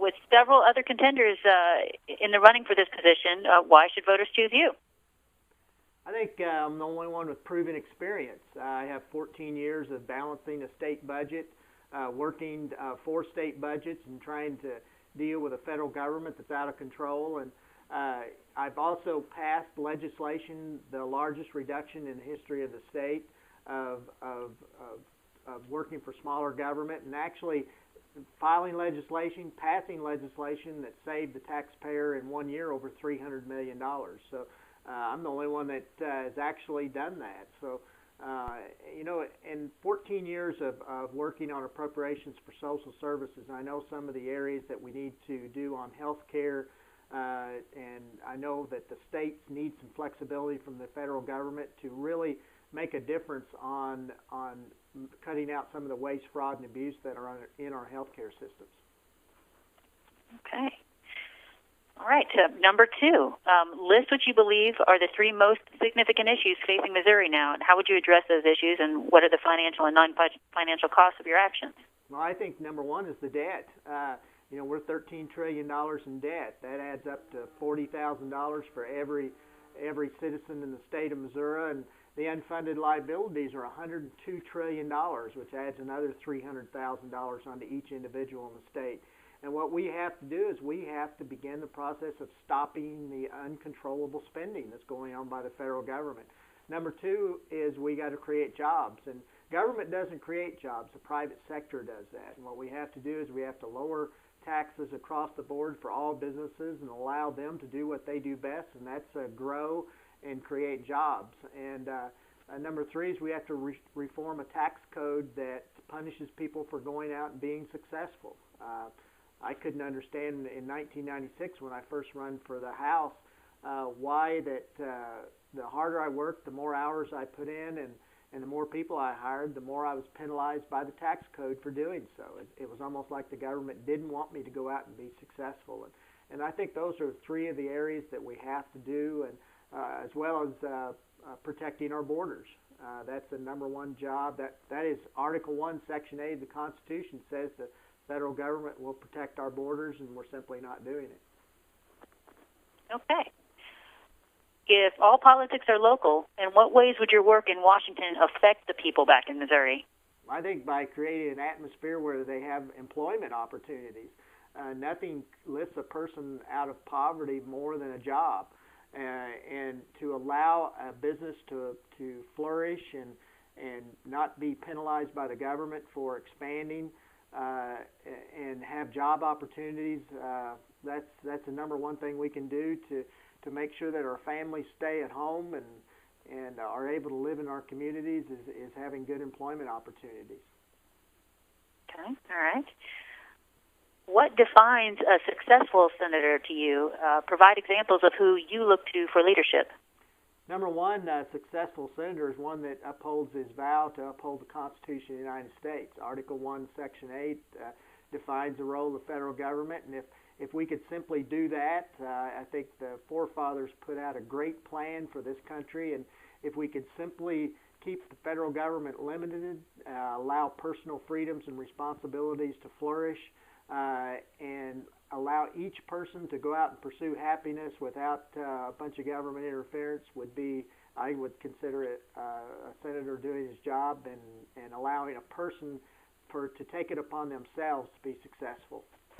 with several other contenders in the running for this position, why should voters choose you? I think I'm the only one with proven experience. I have 14 years of balancing a state budget, working for state budgets and trying to deal with a federal government that's out of control. And I've also passed legislation, the largest reduction in the history of the state of working for smaller government, and actually filing legislation, passing legislation that saved the taxpayer in 1 year over $300 million. So I'm the only one that has actually done that. So, in 14 years of working on appropriations for social services, I know some of the areas that we need to do on health care, and I know that the states need some flexibility from the federal government to really make a difference on cutting out some of the waste, fraud, and abuse that are in our healthcare systems. Okay. All right. Number 2, list what you believe are the 3 most significant issues facing Missouri now, and how would you address those issues, and what are the financial and non-financial costs of your actions? Well, I think number 1 is the debt. We're $13 trillion in debt. That adds up to $40,000 for every citizen in the state of Missouri, and the unfunded liabilities are $102 trillion, which adds another $300,000 onto each individual in the state. And what we have to do is we have to begin the process of stopping the uncontrollable spending that's going on by the federal government. Number 2 is we got to create jobs. And government doesn't create jobs. The private sector does that. And what we have to do is we have to lower taxes across the board for all businesses and allow them to do what they do best, and that's grow and create jobs. And number 3 is we have to reform a tax code that punishes people for going out and being successful. I couldn't understand in 1996 when I first run for the House why that the harder I worked, the more hours I put in, and the more people I hired, the more I was penalized by the tax code for doing so. It was almost like the government didn't want me to go out and be successful. And I think those are 3 of the areas that we have to do, and as well as protecting our borders. That's the number 1 job. That is Article 1, Section 8 of the Constitution says the federal government will protect our borders, and we're simply not doing it. Okay. If all politics are local, in what ways would your work in Washington affect the people back in Missouri? I think by creating an atmosphere where they have employment opportunities. Nothing lifts a person out of poverty more than a job. And to allow a business to flourish and not be penalized by the government for expanding and have job opportunities, that's the number 1 thing we can do to make sure that our families stay at home and are able to live in our communities is having good employment opportunities. Okay, all right. What defines a successful senator to you? Provide examples of who you look to for leadership. Number 1, a successful senator is one that upholds his vow to uphold the Constitution of the United States. Article 1, Section 8 defines the role of the federal government, and if we could simply do that, I think the forefathers put out a great plan for this country, and if we could simply keep the federal government limited, allow personal freedoms and responsibilities to flourish, and allow each person to go out and pursue happiness without a bunch of government interference I would consider it a senator doing his job and allowing a person to take it upon themselves to be successful.